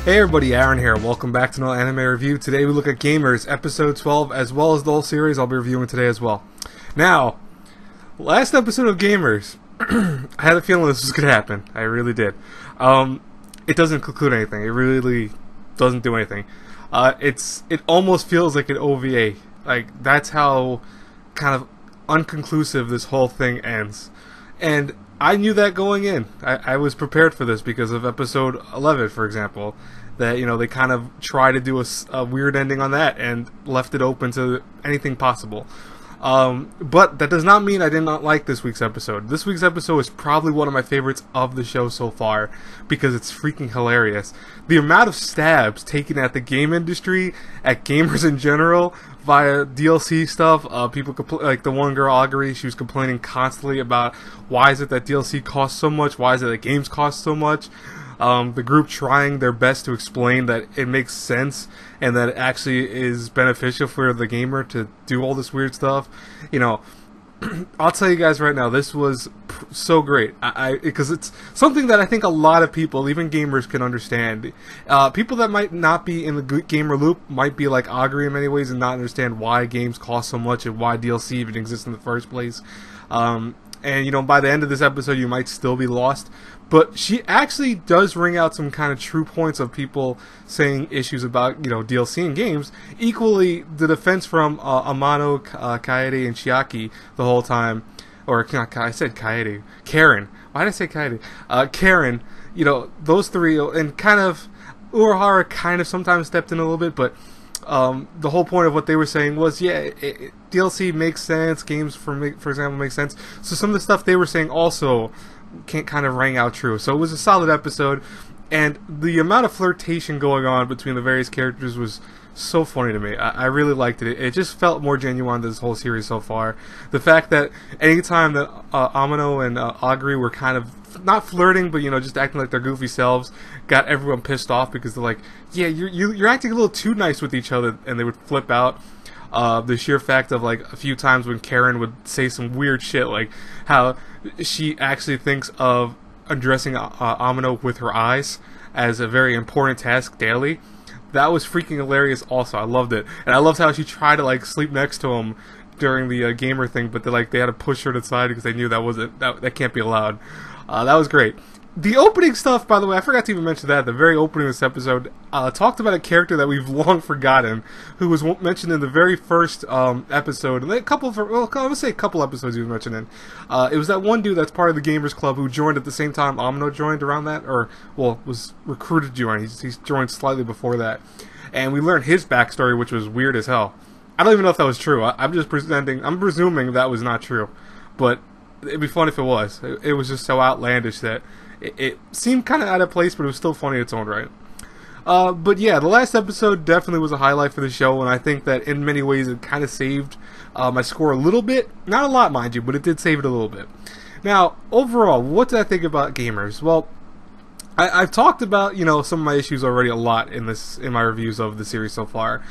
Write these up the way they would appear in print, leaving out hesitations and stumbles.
Hey everybody, Aaron here. Welcome back to another anime review. Today we look at Gamers, episode 12, as well as the whole series I'll be reviewing today as well. Now, last episode of Gamers, I had a feeling this was going to happen. I really did. It doesn't conclude anything. It really doesn't do anything. It almost feels like an OVA. Like, that's how kind of unconclusive this whole thing ends. And I knew that going in. I was prepared for this because of episode 11, for example. That, you know, they kind of tried to do a weird ending on that and left it open to anything possible. But that does not mean I did not like this week's episode. This week's episode is probably one of my favorites of the show so far because it's freaking hilarious. The amount of stabs taken at the game industry, at gamers in general, via DLC stuff. People like the one girl Augury, she was complaining constantly about why is it that DLC costs so much, why is it that games cost so much. The group trying their best to explain that it makes sense and that it actually is beneficial for the gamer to do all this weird stuff. You know, I'll tell you guys right now, this was so great. Because it's something that I think a lot of people, even gamers, can understand. People that might not be in the gamer loop might be like Augury in many ways and not understand why games cost so much and why DLC even exists in the first place. And, you know, by the end of this episode, you might still be lost. But she actually does ring out some kind of true points of people saying issues about, you know, DLC in games. Equally, the defense from Amano, Kaede, and Chiaki the whole time. Or, not, I said Kaede. Karen. Why did I say Kaede? Karen, you know, those three, and kind of, Urahara kind of sometimes stepped in a little bit, but the whole point of what they were saying was, yeah, DLC makes sense, games, for example, make sense. So some of the stuff they were saying also can't kind of rang out true. So it was a solid episode, and the amount of flirtation going on between the various characters was so funny to me. I really liked it. It just felt more genuine than this whole series so far. The fact that anytime that Amano and Augury were kind of not flirting, but, you know, just acting like their goofy selves, got everyone pissed off because they're like, yeah, you're acting a little too nice with each other, and they would flip out. The sheer fact of, like, a few times when Karen would say some weird shit, like how she actually thinks of undressing Amano with her eyes as a very important task daily. That was freaking hilarious also. I loved it. And I loved how she tried to, like, sleep next to him during the gamer thing, but they had to push her to the side because they knew that can't be allowed. That was great. The opening stuff, by the way, I forgot to even mention that. The very opening of this episode talked about a character that we've long forgotten, who was mentioned in the very first episode, and a couple episodes he was mentioned in. It was that one dude that's part of the Gamers Club who joined at the same time Amano joined around that, or, well, was recruited to join. He's joined slightly before that. And we learned his backstory, which was weird as hell. I don't even know if that was true. I'm presuming that was not true. But it'd be fun if it was. It was just so outlandish that it seemed kind of out of place, but it was still funny in its own right. But yeah, the last episode definitely was a highlight for the show, and I think that in many ways it kind of saved my score a little bit. Not a lot, mind you, but it did save it a little bit. Now, overall, what did I think about Gamers? Well, I've talked about, you know, some of my issues already a lot in my reviews of the series so far.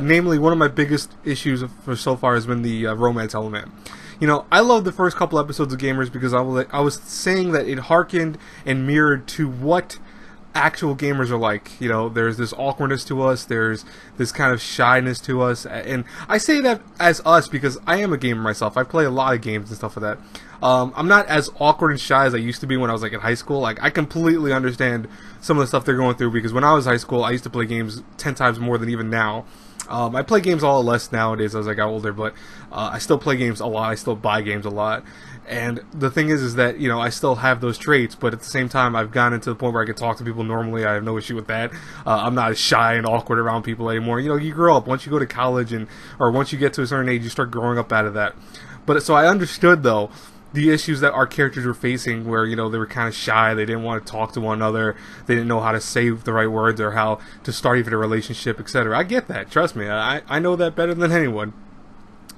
Namely, one of my biggest issues so far has been the romance element. You know, I loved the first couple episodes of Gamers because I was saying that it harkened and mirrored to what actual gamers are like. You know, there's this awkwardness to us, there's this kind of shyness to us, and I say that as us because I am a gamer myself. I play a lot of games and stuff like that. I'm not as awkward and shy as I used to be when I was, like, in high school. Like, I completely understand some of the stuff they're going through because when I was in high school, I used to play games 10 times more than even now. I play games a lot less nowadays as I got older, but I still play games a lot. I still buy games a lot. And the thing is that, you know, I still have those traits, but at the same time, I've gotten to the point where I can talk to people normally. I have no issue with that. I'm not as shy and awkward around people anymore. You know, you grow up. Once you go to college or once you get to a certain age, you start growing up out of that. But so I understood, though, the issues that our characters were facing where, you know, they were kind of shy, they didn't want to talk to one another, they didn't know how to say the right words or how to start even a relationship, etc. I get that, trust me, I know that better than anyone.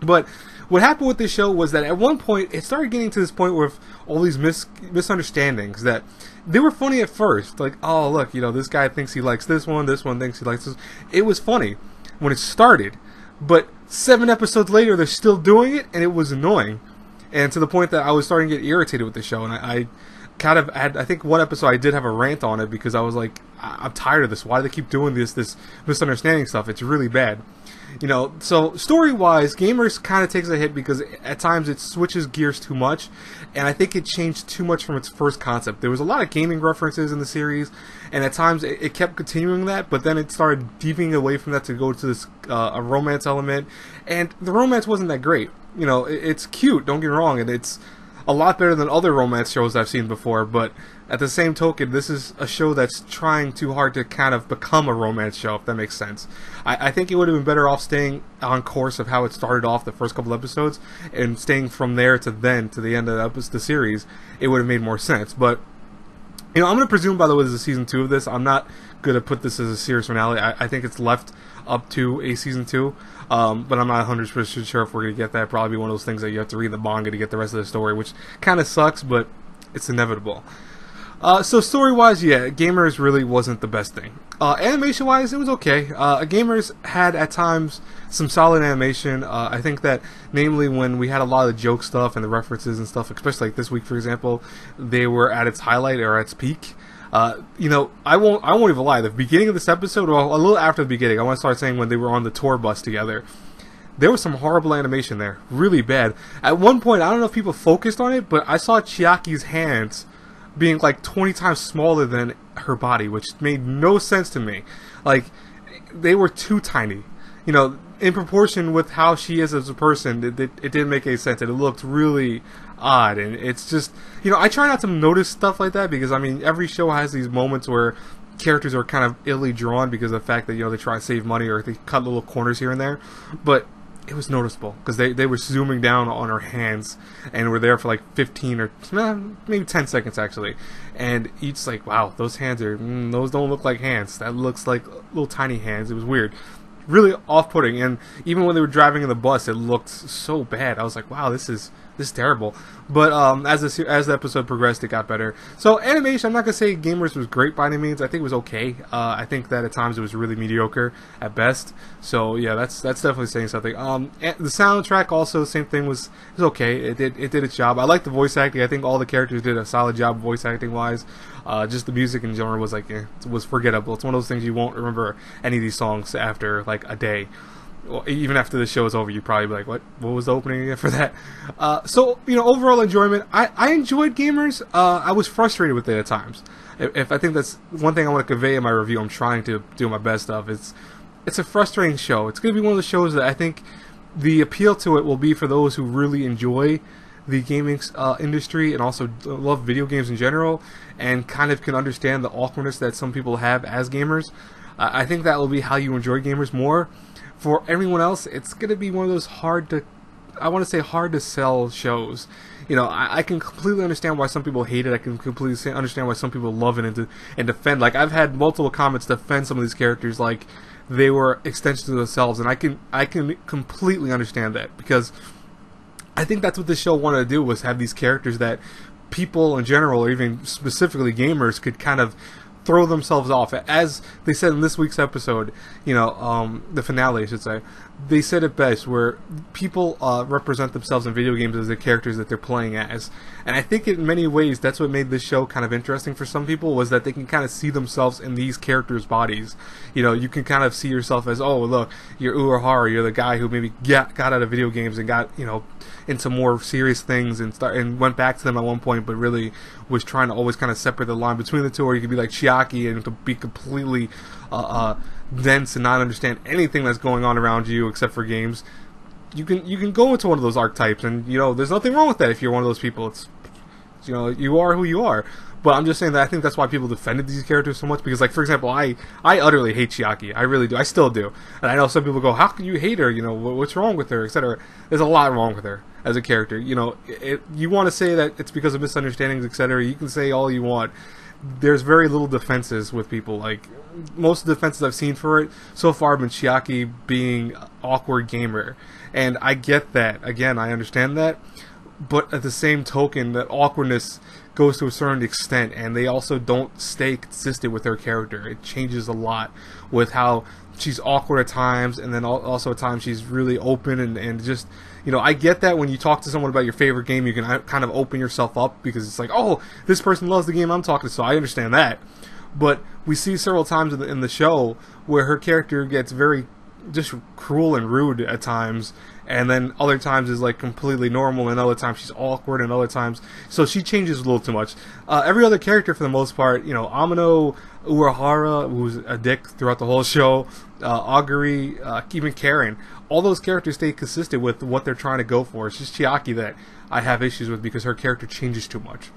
But what happened with this show was that at one point, it started getting to this point with all these misunderstandings that they were funny at first. Like, oh, look, you know, this guy thinks he likes this one thinks he likes this. It was funny when it started, but 7 episodes later, they're still doing it, and it was annoying. And to the point that I was starting to get irritated with the show, and I kind of had, I think one episode I did have a rant on it because I was like, I'm tired of this. Why do they keep doing this misunderstanding stuff? It's really bad. You know, so story-wise, Gamers kind of takes a hit because at times it switches gears too much, and I think it changed too much from its first concept. There was a lot of gaming references in the series, and at times it kept continuing that, but then it started deviating away from that to go to this a romance element, and the romance wasn't that great. You know, it's cute, don't get me wrong, and it's a lot better than other romance shows I've seen before, but at the same token, this is a show that's trying too hard to kind of become a romance show, if that makes sense. I think it would have been better off staying on course of how it started off the first couple episodes, and staying from there to the end of the series. It would have made more sense, but you know, I'm going to presume, by the way, this is season 2 of this. I'm not going to put this as a series finale. I think it's left up to a season 2, but I'm not 100% sure if we're going to get that. Probably be one of those things that you have to read the manga to get the rest of the story, which kind of sucks, but it's inevitable. So story-wise, yeah, Gamers really wasn't the best thing. Animation-wise, it was okay. Gamers had, at times, some solid animation. I think that, namely, when we had a lot of the joke stuff and the references and stuff, especially like this week, for example, they were at its highlight or at its peak. You know, I won't even lie. The beginning of this episode, or a little after the beginning, I want to start saying when they were on the tour bus together, there was some horrible animation there. Really bad. At one point, I don't know if people focused on it, but I saw Chiaki's hands being like 20 times smaller than her body, which made no sense to me. Like, they were too tiny. You know, in proportion with how she is as a person, it didn't make any sense, and it looked really odd. And it's just, you know, I try not to notice stuff like that because, I mean, every show has these moments where characters are kind of illy drawn because of the fact that, you know, they try to save money or they cut little corners here and there. But it was noticeable because they were zooming down on her hands and were there for like 15 or maybe 10 seconds actually, and each like, wow, those hands are those don't look like hands, that looks like little tiny hands. It was weird, really off-putting, and even when they were driving in the bus, it looked so bad. I was like, wow, this is terrible. But as the episode progressed, it got better. So animation, I'm not gonna say Gamers was great by any means. I think it was okay. I think that at times it was really mediocre at best. So yeah, that's definitely saying something. The soundtrack also, same thing, was okay. It did its job. I like the voice acting. I think all the characters did a solid job voice acting wise. Just the music in general was like, it was forgettable. It's one of those things you won't remember any of these songs after like a day. Well, even after the show is over, you'd probably be like, what was the opening again for that? So, you know, overall enjoyment. I enjoyed Gamers. I was frustrated with it at times. If I think that's one thing I want to convey in my review, I'm trying to do my best of. It's a frustrating show. It's going to be one of the shows that I think the appeal to it will be for those who really enjoy the gaming industry and also love video games in general and kind of can understand the awkwardness that some people have as gamers. I think that will be how you enjoy Gamers more. For everyone else, it's going to be one of those hard to sell shows. You know, I can completely understand why some people hate it. I can completely understand why some people love it and defend. Like, I've had multiple comments defend some of these characters like they were extensions of themselves, and I can completely understand that because I think that's what this show wanted to do, was have these characters that people in general, or even specifically gamers, could kind of throw themselves off. As they said in this week's episode, you know, the finale I should say, they said it best, where people represent themselves in video games as the characters that they're playing as. And I think in many ways that's what made this show kind of interesting for some people, was that they can kind of see themselves in these characters' bodies. You know, you can kind of see yourself as, oh look, you're Urahara, you're the guy who maybe got out of video games and got, you know, into more serious things and went back to them at one point, but really was trying to always kind of separate the line between the two. Or you could be like Chiaki and to be completely dense and not understand anything that's going on around you except for games. You can go into one of those archetypes, and you know, there's nothing wrong with that if you're one of those people. It's, you know, you are who you are. But I'm just saying that I think that's why people defended these characters so much, because, like, for example, I utterly hate Chiaki. I really do. I still do. And I know some people go, how can you hate her? You know, what's wrong with her, etc. There's a lot wrong with her as a character. You know, you want to say that it's because of misunderstandings, etc. You can say all you want. There's very little defenses with people. Like, most of the defenses I've seen for it so far have been Chiaki being an awkward gamer. And I get that. Again, I understand that. But at the same token, that awkwardness goes to a certain extent, and they also don't stay consistent with her character. It changes a lot with how she's awkward at times, and then also at times she's really open, and just, you know, I get that when you talk to someone about your favorite game, you can kind of open yourself up, because it's like, oh, this person loves the game I'm talking to, so I understand that. But we see several times in the show where her character gets very just cruel and rude at times, and then other times is like completely normal, and other times she's awkward, and other times, so she changes a little too much. Every other character for the most part, you know, Amino Urahara, who's a dick throughout the whole show, Augury, even Karen, all those characters stay consistent with what they're trying to go for. It's just Chiaki that I have issues with because her character changes too much.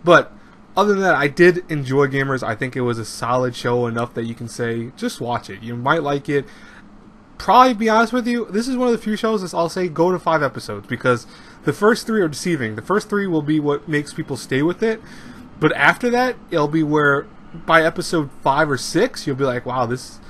But other than that, I did enjoy Gamers. I think it was a solid show, enough that you can say, just watch it. You might like it. Probably, be honest with you, this is one of the few shows that I'll say go to 5 episodes, because the first 3 are deceiving. The first 3 will be what makes people stay with it, but after that, it'll be where by episode 5 or 6, you'll be like, wow, this,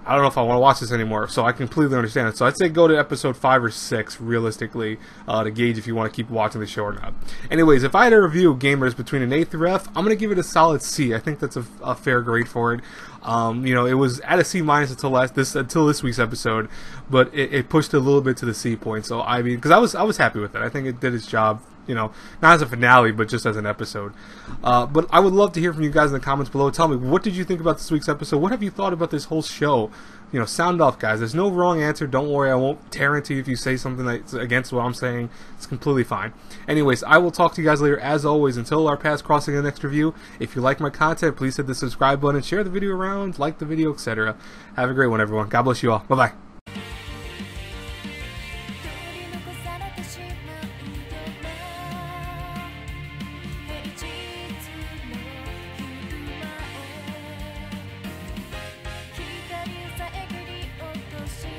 I don't know if I want to watch this anymore. So I completely understand it. So I'd say go to episode 5 or 6, realistically, to gauge if you want to keep watching the show or not. Anyways, if I had to review Gamers between an A through F, I'm going to give it a solid C. I think that's a fair grade for it. You know, it was at a C- until this week's episode, but it pushed a little bit to the C point. So I mean, because I was happy with it. I think it did its job. You know, not as a finale, but just as an episode. But I would love to hear from you guys in the comments below. Tell me, what did you think about this week's episode? What have you thought about this whole show? You know, sound off, guys. There's no wrong answer. Don't worry, I won't tear into you if you say something that's against what I'm saying. It's completely fine. Anyways, I will talk to you guys later. As always, until our paths crossing in the next review, if you like my content, please hit the subscribe button, share the video around, like the video, etc. Have a great one, everyone. God bless you all. Bye-bye.